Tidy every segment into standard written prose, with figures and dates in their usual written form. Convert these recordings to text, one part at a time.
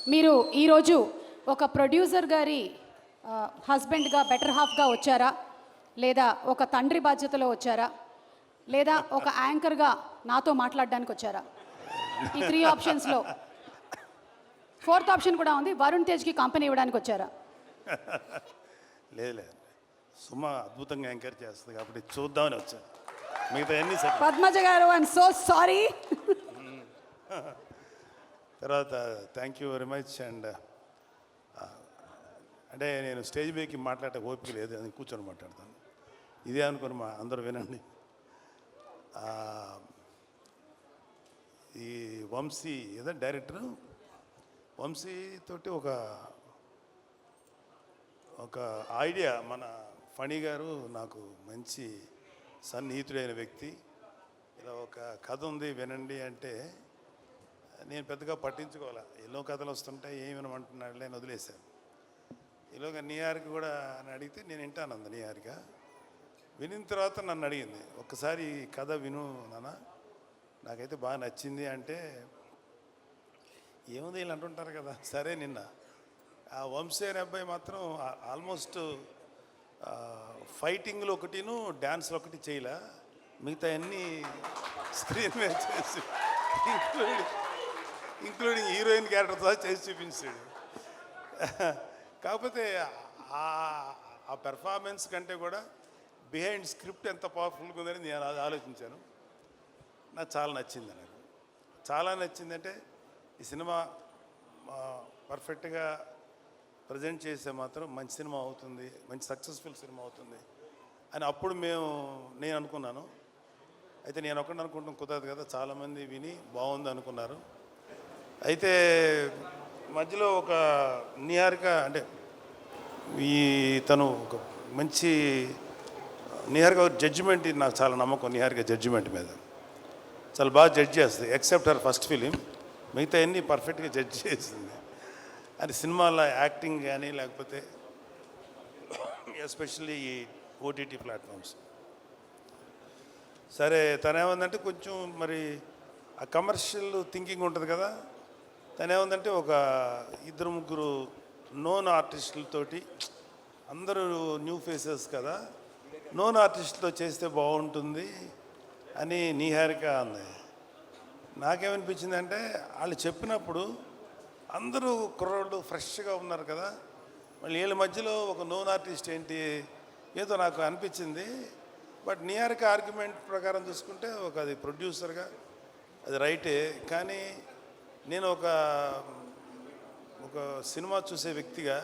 మీరు ఈరోజు ఒక ప్రొడ్యూసర్ గారి హస్బెండ్గా బెటర్ హాఫ్గా వచ్చారా, లేదా ఒక తండ్రి బాధ్యతలో వచ్చారా, లేదా ఒక యాంకర్గా నాతో మాట్లాడడానికి వచ్చారా? ఈ 3 ఆప్షన్స్లో 4th ఆప్షన్ కూడా ఉంది, వరుణ్ తేజ్కి కంపెనీ ఇవ్వడానికి వచ్చారా? లేదు లేదు, సుమ అద్భుతంగా ఎంకరేజ్ చేస్తుంది కాబట్టి చూద్దామని వచ్చాను. మిగతా అన్ని పద్మజ గారు, ఐఎమ్ సో సారీ. తర్వాత thank you very much. And అంటే నేను స్టేజ్ మీదకి మాట్లాడే ఓపిక లేదు, అని కూర్చొని మాట్లాడతాను. ఇదే అనుకుని మా అందరూ వినండి. ఈ వంశీ ఏదో డైరెక్టర్, వంశీ తోటి ఒక ఐడియా, మన ఫణి గారు నాకు మంచి సన్నిహితుడైన వ్యక్తి, ఇలా ఒక కథ ఉంది వినండి అంటే నేను పెద్దగా పట్టించుకోవాలా, ఎన్నో కథలు వస్తుంటాయి ఏమి వినమంటున్నాడు నేను వదిలేశాను. ఈలోగా న్యూయార్క్ కూడా అని అడిగితే నేను వింటాను అంది. న్యూయార్క్ వినిన తర్వాత నన్ను అడిగింది, ఒక్కసారి ఈ కథ విను నాన్న, నాకైతే బాగా నచ్చింది అంటే, ఏముంది వీళ్ళు అంటుంటారు కదా. సరే, నిన్న ఆ వంశీ అనే అబ్బాయి మాత్రం ఆల్మోస్ట్ ఫైటింగ్లు ఒకటిను డ్యాన్స్లు ఒకటి చేయలే, మిగతా అన్నీ స్క్రీన్ మీద చేసి ఇంక్లూడింగ్ హీరోయిన్ క్యారెక్టర్తో చేసి చూపించాడు. కాకపోతే ఆ పెర్ఫార్మెన్స్ కంటే కూడా బిహైండ్ స్క్రిప్ట్ ఎంత పవర్ఫుల్గా ఉందని నేను అది ఆలోచించాను. నాకు చాలా నచ్చింది. నాకు చాలా నచ్చిందంటే ఈ సినిమా పర్ఫెక్ట్గా ప్రజెంట్ చేస్తే మాత్రం మంచి సినిమా అవుతుంది, మంచి సక్సెస్ఫుల్ సినిమా అవుతుంది అని అప్పుడు నేను అనుకున్నాను. అయితే నేను ఒకటి అనుకుంటాం కుదరదు కదా, చాలామంది విని బాగుంది అనుకున్నారు. అయితే మధ్యలో ఒక న్యూయార్క్ అంటే తను ఒక మంచి న్యూయార్క్ జడ్జిమెంట్, నాకు చాలా నమ్మకం న్యూయార్క్ జడ్జిమెంట్ మీద, చాలా బాగా జడ్జ్ చేస్తుంది. ఎక్సెప్ట్ హర్ ఫస్ట్ ఫిలిం, మిగతా అన్నీ పర్ఫెక్ట్గా జడ్జ్ చేసింది. అది సినిమాలో యాక్టింగ్ కానీ లేకపోతే ఎస్పెషల్లీ ఈ ఓటీటీ ప్లాట్ఫామ్స్. సరే, తనేమందంటే కొంచెం మరి ఆ కమర్షియల్ థింకింగ్ ఉంటుంది కదా, తనేమందంటే ఒక 2-3 నోన్ ఆర్టిస్టులతోటి, అందరూ న్యూ ఫేసెస్ కదా, నోన్ ఆర్టిస్టులతో చేస్తే బాగుంటుంది అని న్యూయార్క్ అంది. నాకేమనిపించిందంటే, వాళ్ళు చెప్పినప్పుడు అందరూ కుర్రోళ్ళు ఫ్రెష్గా ఉన్నారు కదా, మళ్ళీ వీళ్ళ మధ్యలో ఒక నోన్ ఆర్టిస్ట్ ఏంటి, ఏదో నాకు అనిపించింది. బట్ న్యూయార్క్ ఆర్గ్యుమెంట్ ప్రకారం చూసుకుంటే అది ప్రొడ్యూసర్గా అది రైటే, కానీ నేను ఒక సినిమా చూసే వ్యక్తిగా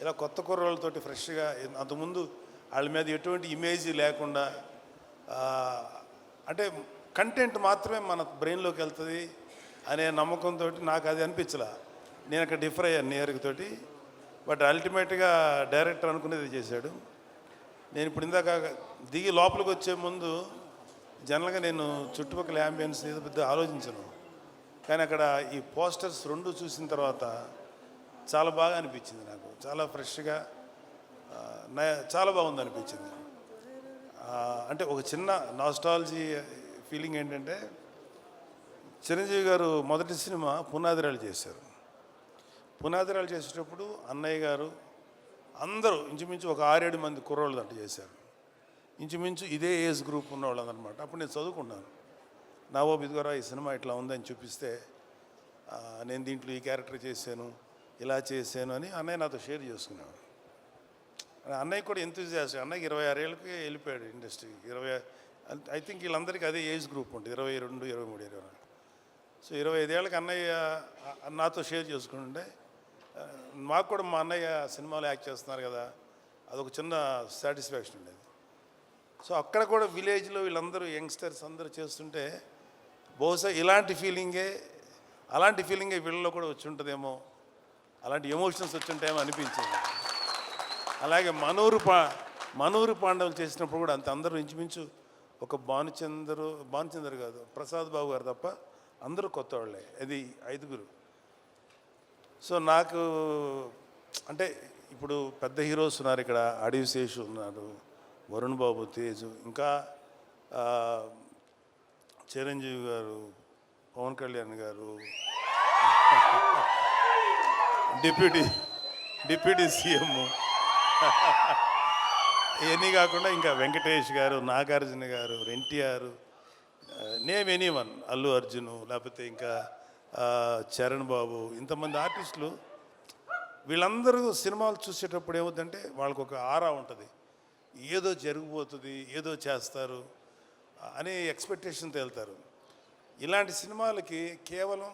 ఇలా కొత్త కుర్రోళ్ళతోటి ఫ్రెష్గా, అంతకుముందు వాళ్ళ మీద ఎటువంటి ఇమేజ్ లేకుండా, అంటే కంటెంట్ మాత్రమే మన బ్రెయిన్లోకి వెళ్తుంది అనే నమ్మకంతో నాకు అది అనిపించలే. నేను అక్కడ డిఫర్ అయ్యాను న్యూయార్క్ తోటి. బట్ అల్టిమేట్గా డైరెక్టర్ అనుకునేది చేశాడు. నేను ఇప్పుడు ఇందాక దిగి లోపలికి వచ్చే ముందు జనరల్గా నేను చుట్టుపక్కల యాంబియన్స్ ఏదో పెద్ద ఆలోచించను, కానీ అక్కడ ఈ పోస్టర్స్ 2 చూసిన తర్వాత చాలా బాగా అనిపించింది. నాకు చాలా ఫ్రెష్గా, చాలా బాగుంది అనిపించింది. అంటే ఒక చిన్న నాస్టాలజీ ఫీలింగ్ ఏంటంటే, చిరంజీవి గారు మొదటి సినిమా పునాదిరాలు చేశారు. పునాదిరాలు చేసేటప్పుడు అన్నయ్య గారు అందరూ ఇంచుమించు ఒక 6-7 మంది కుర్రోళ్ళు అంటూ చేశారు. ఇంచుమించు ఇదే ఏజ్ గ్రూప్ ఉన్నవాళ్ళు అనమాట. అప్పుడు నేను చదువుకున్నాను. నవాబ్ ఇదిగోరా ఈ సినిమా ఇట్లా ఉందని చూపిస్తే, నేను దీంట్లో ఈ క్యారెక్టర్ చేశాను, ఇలా చేశాను అని అన్నయ్య నాతో షేర్ చేసుకున్నాను. అన్నయ్య కూడా ఎంతూజియాస్ట్. అన్నయ్యకి 26 ఏళ్ళకి వెళ్ళిపోయాడు ఇండస్ట్రీకి. ఐ థింక్ వీళ్ళందరికీ అదే ఏజ్ గ్రూప్ ఉంటుంది, 22, 23, 24. సో 25 ఏళ్ళకి అన్నయ్య నాతో షేర్ చేసుకుంటుంటే, మాకు కూడా మా అన్నయ్య సినిమాలో యాక్ట్ చేస్తున్నారు కదా, అదొక చిన్న సాటిస్ఫాక్షన్ ఉండేది. సో అక్కడ కూడా విలేజ్లో వీళ్ళందరూ యంగ్స్టర్స్ అందరూ చేస్తుంటే, బహుశా అలాంటి ఫీలింగే వీళ్ళలో కూడా వచ్చి ఉంటుందేమో, అలాంటి ఎమోషన్స్ వచ్చి ఉంటాయేమో అనిపించింది. అలాగే మనూరు పాండవులు చేసినప్పుడు కూడా అందరూ ఇంచుమించు ఒక భానుచందర్ కాదు, ప్రసాద్ బాబు గారు తప్ప అందరూ కొత్త వాళ్ళే, అది 5గురు. సో నాకు అంటే ఇప్పుడు పెద్ద హీరోస్ ఉన్నారు ఇక్కడ, అడవి శేషు ఉన్నారు, వరుణ్ బాబు, తేజు, ఇంకా చిరంజీవి గారు, పవన్ కళ్యాణ్ గారు, డిప్యూటీ డిప్యూటీ సీఎం ఇవన్నీ కాకుండా ఇంకా వెంకటేష్ గారు, నాగార్జున గారు, ఎన్టీఆర్, నేమ్ ఎనీవన్, అల్లు అర్జును, లేకపోతే ఇంకా చరణ్ బాబు, ఇంతమంది ఆర్టిస్టులు వీళ్ళందరూ సినిమాలు చూసేటప్పుడు ఏమవుతుందంటే వాళ్ళకు ఒక ఆరా ఉంటుంది, ఏదో జరిగిపోతుంది, ఏదో చేస్తారు అనే ఎక్స్పెక్టేషన్తో వెళ్తారు. ఇలాంటి సినిమాలకి కేవలం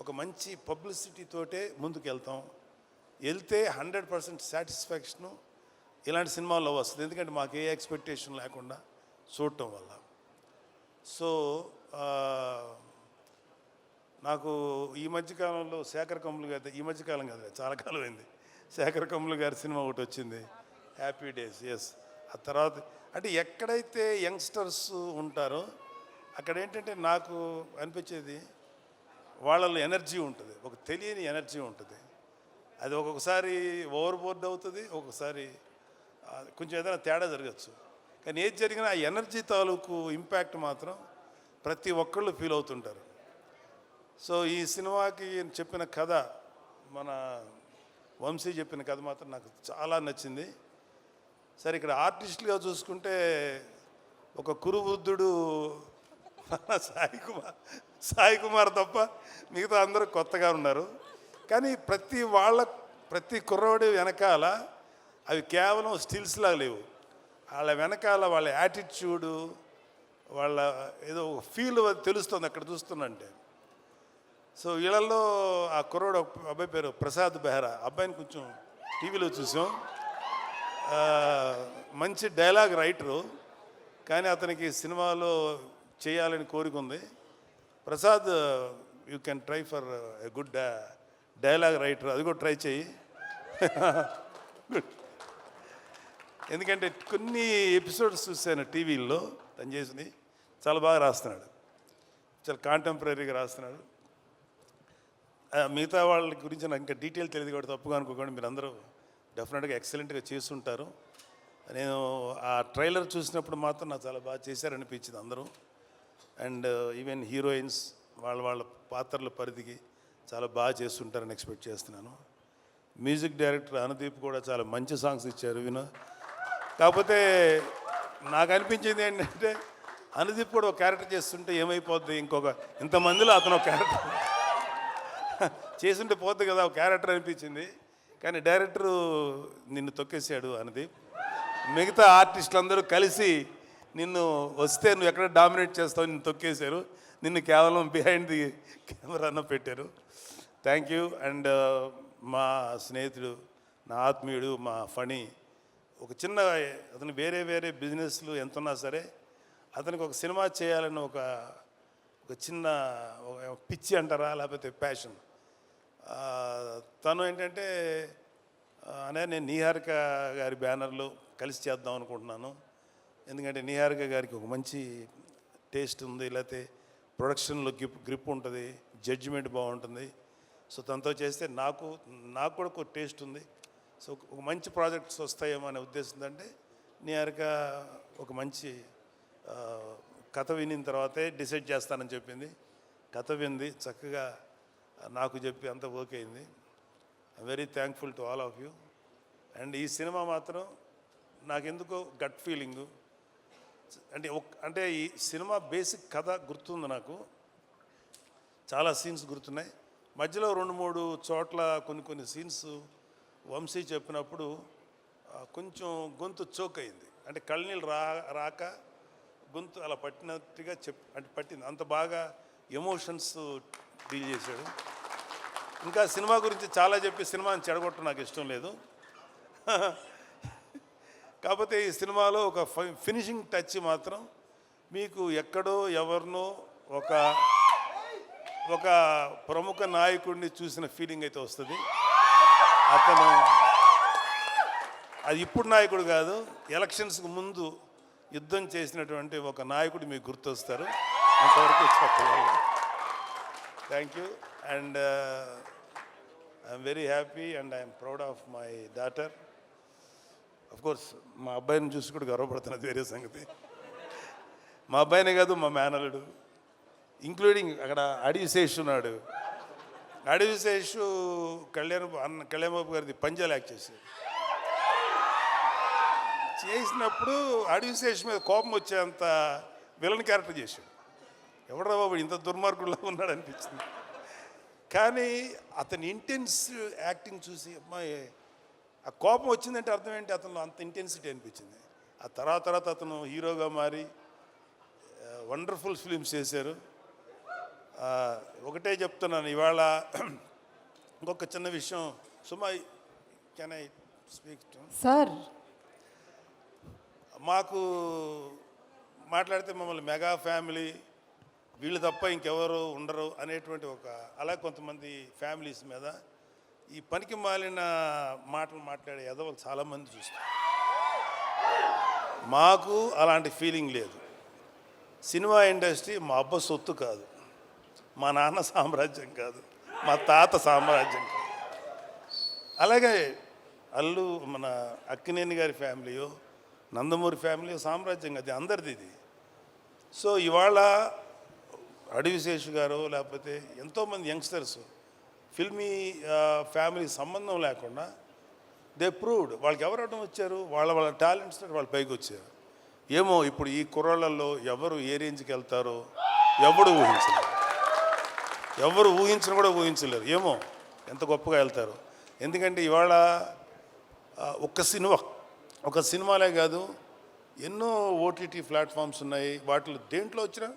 ఒక మంచి పబ్లిసిటీతోటే ముందుకు వెళ్తే 100% సాటిస్ఫాక్షను ఇలాంటి సినిమాల్లో వస్తుంది. ఎందుకంటే మాకు ఏ ఎక్స్పెక్టేషన్ లేకుండా చూడటం వల్ల. సో నాకు ఈ మధ్యకాలంలో శేఖర్ కమ్ములు గారి, ఈ మధ్యకాలం కాదు చాలా కాలం అయింది, శేఖర్ కమ్ములు గారి సినిమా ఒకటి వచ్చింది, హ్యాపీ డేస్. ఎస్, ఆ తర్వాత అంటే ఎక్కడైతే యంగ్స్టర్స్ ఉంటారో అక్కడ ఏంటంటే నాకు అనిపించేది వాళ్ళలో ఎనర్జీ ఉంటుంది, ఒక తెలియని ఎనర్జీ ఉంటుంది. అది ఒక్కొక్కసారి ఓవర్బోర్డ్ అవుతుంది, ఒక్కొక్కసారి కొంచెం ఏదైనా తేడా జరగచ్చు. కానీ ఏది జరిగినా ఆ ఎనర్జీ తాలూకు ఇంపాక్ట్ మాత్రం ప్రతి ఒక్కళ్ళు ఫీల్ అవుతుంటారు. సో ఈ సినిమాకి చెప్పిన కథ, మన వంశీ చెప్పిన కథ మాత్రం నాకు చాలా నచ్చింది. సరే, ఇక్కడ ఆర్టిస్టులుగా చూసుకుంటే ఒక కురువృద్ధుడు సాయి కుమార్ తప్ప మిగతా అందరూ కొత్తగా ఉన్నారు. కానీ ప్రతి కుర్రవాడి వెనకాల అవి కేవలం స్టిల్స్లా లేవు, వాళ్ళ వెనకాల వాళ్ళ యాటిట్యూడు, వాళ్ళ ఏదో ఫీల్ తెలుస్తుంది అక్కడ చూస్తున్నంటే. సో వీళ్ళల్లో ఆ కుర్రోడు అబ్బాయి పేరు ప్రసాద్ బెహ్రా, అబ్బాయిని కొంచెం టీవీలో చూసాం. మంచి డైలాగ్ రైటరు, కానీ అతనికి సినిమాలో చేయాలని కోరిక ఉంది. Prasad, you can try for a good dialogue writer, అది కూడా ట్రై చేయి. ఎందుకంటే కొన్ని ఎపిసోడ్స్ చూశాను టీవీల్లో, తను చేసింది చాలా బాగా రాస్తున్నాడు, చాలా కాంటెంపరీగా రాస్తున్నాడు. మిగతా వాళ్ళ గురించి నాకు ఇంకా డీటెయిల్ తెలియదు కాబట్టి తప్పుగా అనుకోకండి, మీరు అందరూ డెఫినెట్గా ఎక్సలెంట్గా చేస్తుంటారు. నేను ఆ ట్రైలర్ చూసినప్పుడు మాత్రం నాకు చాలా బాగా చేశారనిపించింది అందరూ. అండ్ ఈవెన్ హీరోయిన్స్ వాళ్ళ పాత్రల పరిధికి చాలా బాగా చేస్తుంటారని ఎక్స్పెక్ట్ చేస్తున్నాను. మ్యూజిక్ డైరెక్టర్ అనుదీప్ కూడా చాలా మంచి సాంగ్స్ ఇచ్చారు కాకపోతే నాకు అనిపించింది ఏంటంటే అనుదీప్ కూడా ఒక క్యారెక్టర్ చేస్తుంటే ఏమైపోద్ది, ఇంతమందిలో అతను ఒక క్యారెక్టర్ చేస్తుంటే పోద్ది కదా ఒక క్యారెక్టర్ అనిపించింది. కానీ డైరెక్టరు నిన్ను తొక్కేసాడు అనుదీప్. మిగతా ఆర్టిస్టులు అందరూ కలిసి నిన్ను వస్తే నువ్వు ఎక్కడ డామినేట్ చేస్తావు నిన్ను తొక్కేశారు, నిన్ను కేవలం బిహైండ్ ది కెమెరాను పెట్టారు. Thank you. అండ్ మా స్నేహితుడు, నా ఆత్మీయుడు, మా ఫణి, ఒక చిన్న అతను వేరే బిజినెస్లు ఎంతున్నా సరే అతనికి ఒక సినిమా చేయాలని ఒక చిన్న పిచ్చి అంటారా, లేకపోతే ప్యాషన్. తను ఏంటంటే నేను నిహారిక గారి బ్యానర్లో కలిసి చేద్దాం అనుకుంటున్నాను. ఎందుకంటే నిహారిక గారికి ఒక మంచి టేస్ట్ ఉంది, లేకపోతే ప్రొడక్షన్లో గ్రిప్ ఉంటుంది, జడ్జిమెంట్ బాగుంటుంది. సో తనతో చేస్తే నాకు కూడా ఒక టేస్ట్ ఉంది. సో ఒక మంచి ప్రాజెక్ట్స్ వస్తాయేమో అనే ఉద్దేశంతో అంటే నిహారిక ఒక మంచి కథ వినిన తర్వాతే డిసైడ్ చేస్తానని చెప్పింది. కథ వింది, చక్కగా నాకు చెప్పి అంత ఓకే అయింది. I'm very thankful to all of you. And ఈ సినిమా మాత్రం నాకెందుకో గట్ ఫీలింగు, అంటే ఈ సినిమా బేసిక్ కథ గుర్తుంది నాకు, చాలా సీన్స్ గుర్తున్నాయి. మధ్యలో 2-3 చోట్ల కొన్ని సీన్స్ వంశీ చెప్పినప్పుడు కొంచెం గొంతు చోక్ అయింది. అంటే కళ్ళనీళ్ళు రాక గొంతు అలా పట్టినట్టుగా పట్టింది. అంత బాగా ఎమోషన్స్ డీల్ చేశాడు. ఇంకా సినిమా గురించి చాలా చెప్పి సినిమాని చెడగొట్టడం నాకు ఇష్టం లేదు. కాకపోతే ఈ సినిమాలో ఒక ఫినిషింగ్ టచ్ మాత్రం మీకు ఎక్కడో ఎవరినో ఒక ప్రముఖ నాయకుడిని చూసిన ఫీలింగ్ అయితే వస్తుంది. అతను అది ఇప్పుడు నాయకుడు కాదు, ఎలక్షన్స్కి ముందు యుద్ధం చేసినటువంటి ఒక నాయకుడు మీకు గుర్తొస్తారు. అంతవరకు చెప్పగలను. Thank you. And I'm very happy and I'm proud of my daughter. Of course మా అబ్బాయిని చూసి కూడా గర్వపడుతున్నది వేరే సంగతి. మా అబ్బాయినే కాదు, మా మేనలుడు, ఇంక్లూడింగ్ అక్కడ అడిశేష్ ఉన్నాడు, అడవి శేషు కళ్యాణ్ బాబు గారిది పంజాలు యాక్ట్ చేసినప్పుడు అడవి శేషు మీద కోపం వచ్చేంత విలన్ క్యారెక్టర్ చేశాడు. ఎవడరా బాబు ఇంత దుర్మార్గుల్లో ఉన్నాడు అనిపించింది. కానీ అతని ఇంటెన్స్ యాక్టింగ్ చూసి అమ్మాయి ఆ కోపం వచ్చిందంటే అర్థం ఏంటి, అతను అంత ఇంటెన్సిటీ అనిపించింది. ఆ తర్వాత అతను హీరోగా మారి వండర్ఫుల్ ఫిలిమ్స్ చేశారు. ఒకటే చెప్తున్నాను ఇవాళ ఇంకొక చిన్న విషయం. సుమా, can I speak to sir? మాకు మాట్లాడితే మమ్మల్ని మెగా ఫ్యామిలీ, వీళ్ళు తప్ప ఇంకెవరు ఉండరు అనేటువంటి అలా కొంతమంది ఫ్యామిలీస్ మీద ఈ పనికి మాలిన మాటలు మాట్లాడే ఎదవలు చాలామంది చూస్తారు. మాకు అలాంటి ఫీలింగ్ లేదు. సినిమా ఇండస్ట్రీ మా అబ్బ సొత్తు కాదు, మా నాన్న సామ్రాజ్యం కాదు, మా తాత సామ్రాజ్యం కాదు. అలాగే మన అక్కినేని గారి ఫ్యామిలీయో నందమూరి ఫ్యామిలీ సామ్రాజ్యం, అది అందరిది ఇది. సో ఇవాళ అడవి శేషు గారు లేకపోతే ఎంతోమంది యంగ్స్టర్స్ ఫిల్మీ ఫ్యామిలీ సంబంధం లేకుండా దే ప్రూవ్డ్. వాళ్ళకి ఎవరు అడ్డం వచ్చారు? వాళ్ళ టాలెంట్స్ వాళ్ళు పైకి వచ్చారు. ఏమో ఇప్పుడు ఈ కుర్రాళ్ళల్లో ఎవరు ఏ రేంజ్కి వెళ్తారో ఎవరు ఊహించను కూడా ఊహించలేరు. ఏమో ఎంత గొప్పగా వెళ్తారు. ఎందుకంటే ఇవాళ ఒక సినిమాలే కాదు, ఎన్నో ఓటీటీ ప్లాట్ఫామ్స్ ఉన్నాయి. వాటిలో దేంట్లో వచ్చినా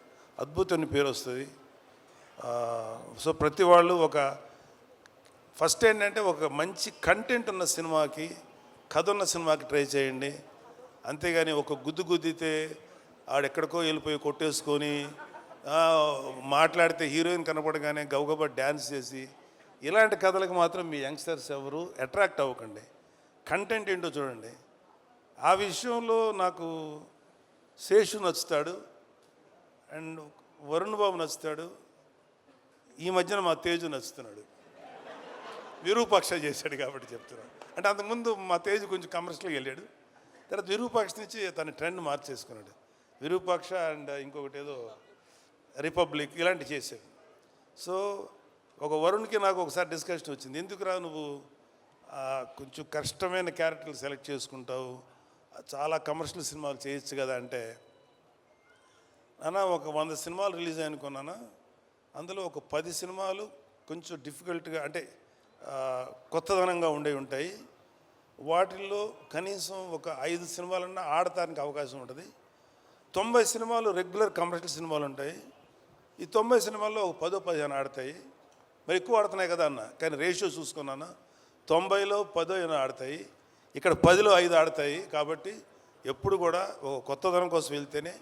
అద్భుతమైన పేరు వస్తుంది. సో ప్రతి వాళ్ళు ఫస్ట్ ఏంటంటే ఒక మంచి కంటెంట్ ఉన్న సినిమాకి, కథ ఉన్న సినిమాకి ట్రై చేయండి. అంతేగాని ఒక గుద్దితే ఆడెక్కడికో వెళ్ళిపోయి కొట్టేసుకొని మాట్లాడితే హీరోయిన్ కనపడగానే గబగబా డ్యాన్స్ చేసి ఇలాంటి కథలకు మాత్రం మీ యంగ్స్టర్స్ ఎవరు అట్రాక్ట్ అవ్వకండి. కంటెంట్ ఏంటో చూడండి. ఆ విషయంలో నాకు శేషు నచ్చుతాడు అండ్ వరుణ్ బాబు నచ్చుతాడు. ఈ మధ్యన మా తేజు నచ్చుతున్నాడు. విరూపాక్ష చేశాడు కాబట్టి చెప్తున్నాను. అంటే అంతకుముందు మా తేజు కొంచెం కమర్షియల్గా వెళ్ళాడు, తర్వాత విరూపాక్ష నుంచి తన ట్రెండ్ మార్చేసుకున్నాడు. విరూపాక్ష అండ్ ఇంకొకటి ఏదో రిపబ్లిక్ ఇలాంటివి చేశాడు. సో ఒక వరుణ్కి నాకు ఒకసారి డిస్కషన్ వచ్చింది, ఎందుకురా నువ్వు కొంచెం కష్టమైన క్యారెక్టర్లు సెలెక్ట్ చేసుకుంటావు, చాలా కమర్షియల్ సినిమాలు చేయొచ్చు కదా అంటే, నాన్న ఒక 100 సినిమాలు రిలీజ్ అయ్యనుకున్నానా, అందులో ఒక 10 సినిమాలు కొంచెం డిఫికల్ట్గా అంటే కొత్తదనంగా ఉంటాయి. వాటిల్లో కనీసం ఒక 5 సినిమాలన్నా ఆడటానికి అవకాశం ఉంటుంది. 90 సినిమాలు రెగ్యులర్ కమర్షియల్ సినిమాలు ఉంటాయి. ఈ 90 సినిమాల్లో ఒక 10-15 ఆడతాయి. మరి ఎక్కువ ఆడుతున్నాయి కదా అన్న, కానీ రేషియో చూసుకున్నాను 90లో 10 ఆడతాయి, ఇక్కడ 10లో 5 ఆడతాయి. కాబట్టి ఎప్పుడు కూడా ఒక కొత్తదనం కోసం వెళ్తేనే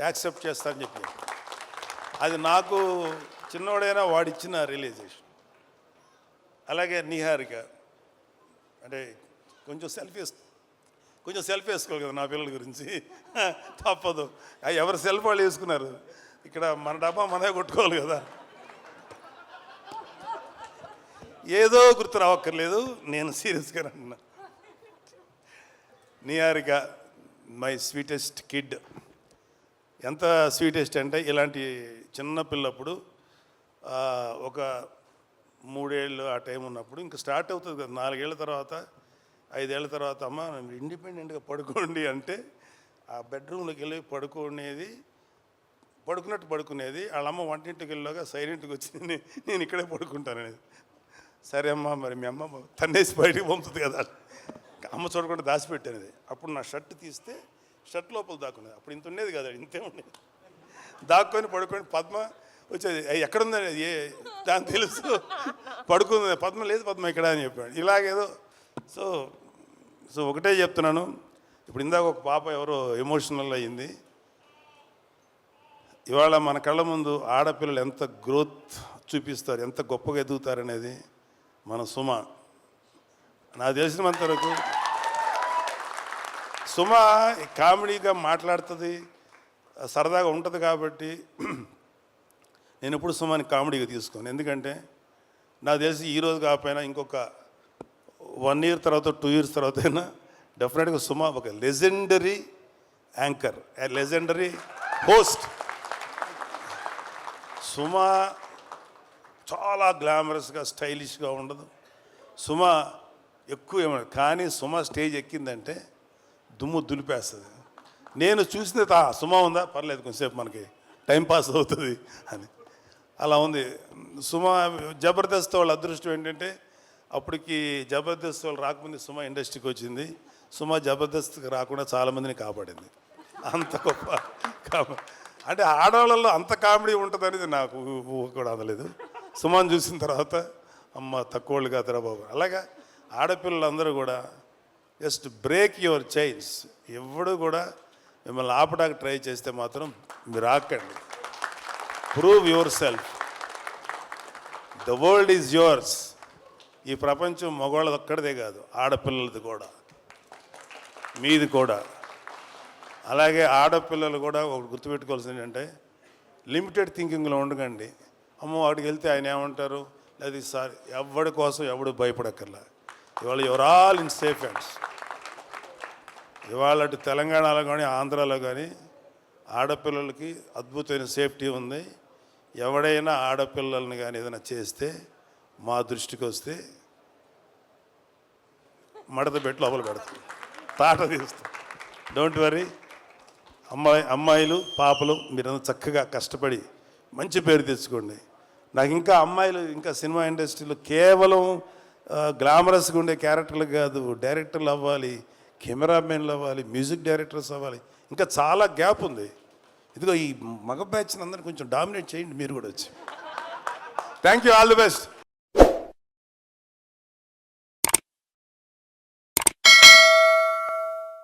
యాక్సెప్ట్ చేస్తానని చెప్పి, అది నాకు చిన్నవాడైనా వాడిచ్చిన రియలైజేషన్. అలాగే నిహారిక అంటే కొంచెం సెల్ఫీ వేసుకోవాలి కదా నా పిల్లల గురించి, తప్పదు. ఎవరు సెల్ఫ్ వాళ్ళు వేసుకున్నారు, ఇక్కడ మన డబ్బా మనమే కొట్టుకోవాలి కదా. ఏదో గుర్తు రావక్కర్లేదు, నేను సీరియస్గా అంటున్నా. Niharika my sweetest kid. ఎంత స్వీటెస్ట్ అంటే ఇలాంటి చిన్న పిల్లప్పుడు ఒక 3 ఏళ్ళు ఆ టైం ఉన్నప్పుడు ఇంకా స్టార్ట్ అవుతుంది కదా, 4 ఏళ్ళ తర్వాత 5 ఏళ్ళ తర్వాత అమ్మ ఇండిపెండెంట్గా పడుకోండి అంటే ఆ బెడ్రూమ్లోకి వెళ్ళి పడుకునేది. వాళ్ళమ్మ వంటింటికి వెళ్ళాక సైలెంట్గా వచ్చి నేను ఇక్కడే పడుకుంటాననేది. సరే అమ్మ, మరి మీ అమ్మ తన్నేసి బయటికి పంపుతుంది కదా, అమ్మ చూడకుండా దాచిపెట్టేది. అప్పుడు నా షర్ట్ తీస్తే షర్ట్ లోపల దాక్కునేది. అప్పుడు ఇంత ఉండేది కదా, ఇంతే ఉండేది. దాక్కొని పడుకొని పద్మ వచ్చేది, ఎక్కడుందని దాని తెలుసు, పడుకుంది. పద్మ లేదు, పద్మ ఇక్కడ అని చెప్పాడు. ఇలాగేదో సో ఒకటే చెప్తున్నాను. ఇప్పుడు ఇందాక ఒక పాప ఎవరో ఎమోషనల్ అయ్యింది. ఇవాళ మన కళ్ళ ముందు ఆడపిల్లలు ఎంత గ్రోత్ చూపిస్తారు, ఎంత గొప్పగా ఎదుగుతారనేది మన సుమ. నాకు తెలిసినంత వరకు సుమ కామెడీగా మాట్లాడుతుంది, సరదాగా ఉంటుంది. కాబట్టి నేను ఎప్పుడు సుమాని కామెడీగా తీసుకోను. ఎందుకంటే నాకు తెలిసి ఈరోజు కాకపోయినా ఇంకొక 1 year తర్వాత 2 years తర్వాత అయినా డెఫినెట్గా సుమ ఒక legendary anchor, legendary host. Suma చాలా గ్లామరస్గా స్టైలిష్గా ఉండదు. సుమ ఎక్కువ ఏమన్నా, కానీ సుమ స్టేజ్ ఎక్కిందంటే దుమ్ము దులిపేస్తుంది. నేను చూసిన సుమ ఉందా పర్లేదు కొంచెంసేపు మనకి టైం పాస్ అవుతుంది అని, అలా ఉంది సుమ. జబర్దస్త్ వాళ్ళ అదృష్టం ఏంటంటే అప్పటికి జబర్దస్త్ వాళ్ళు రాకముందు సుమ ఇండస్ట్రీకి వచ్చింది. సుమ జబర్దస్త్కి రాకుండా చాలామందిని కాపాడింది. అంత గొప్ప అంటే ఆడవాళ్ళలో అంత కామెడీ ఉంటుంది అనేది నాకు కూడా అందలేదు. సుమని చూసిన తర్వాత అమ్మ తక్కువ వాళ్ళు కాదురా బాబు. అలాగా ఆడపిల్లలందరూ కూడా జస్ట్ బ్రేక్ యువర్ చైన్స్. ఎవడు కూడా మిమ్మల్ని ఆపడానికి ట్రై చేస్తే మాత్రం మీరు ఆకండి. Prove yourself. The world is yours. ఈ ప్రపంచం మగవాళ్ళది ఒక్కడిదే కాదు, ఆడపిల్లలది కూడా, మీది కూడా. అలాగే ఆడపిల్లలు కూడా ఒకటి గుర్తుపెట్టుకోవాల్సింది ఏంటంటే లిమిటెడ్ థింకింగ్లో ఉండకండి. అమ్మో వాడికి వెళ్తే ఆయన ఏమంటారు, లేదా సార్ ఎవడి కోసం ఎవడు భయపడక్కర్లా. ఇవాళ your all in safe hands. ఇవాళ అటు తెలంగాణలో కానీ ఆంధ్రాలో కానీ ఆడపిల్లలకి అద్భుతమైన సేఫ్టీ ఉంది. ఎవడైనా ఆడపిల్లల్ని కానీ ఏదైనా చేస్తే మా దృష్టికి వస్తే మడత పెట్టి లోపల పెడతాం, తాట తీస్తాం. Don't worry. అమ్మాయిలు పాపలు మీరంతా చక్కగా కష్టపడి మంచి పేరు తెచ్చుకోండి. నాకు ఇంకా అమ్మాయిలు ఇంకా సినిమా ఇండస్ట్రీలో కేవలం గ్లామరస్గా ఉండే క్యారెక్టర్లు కాదు, డైరెక్టర్లు అవ్వాలి, కెమెరామెన్లు అవ్వాలి, మ్యూజిక్ డైరెక్టర్స్ అవ్వాలి. ఇంకా చాలా గ్యాప్ ఉంది. ఇదిగో ఈ మగ బ్యాచ్ని అందరినీ కొంచెం డామినేట్ చేయండి మీరు కూడా వచ్చి. Thank you, all the best.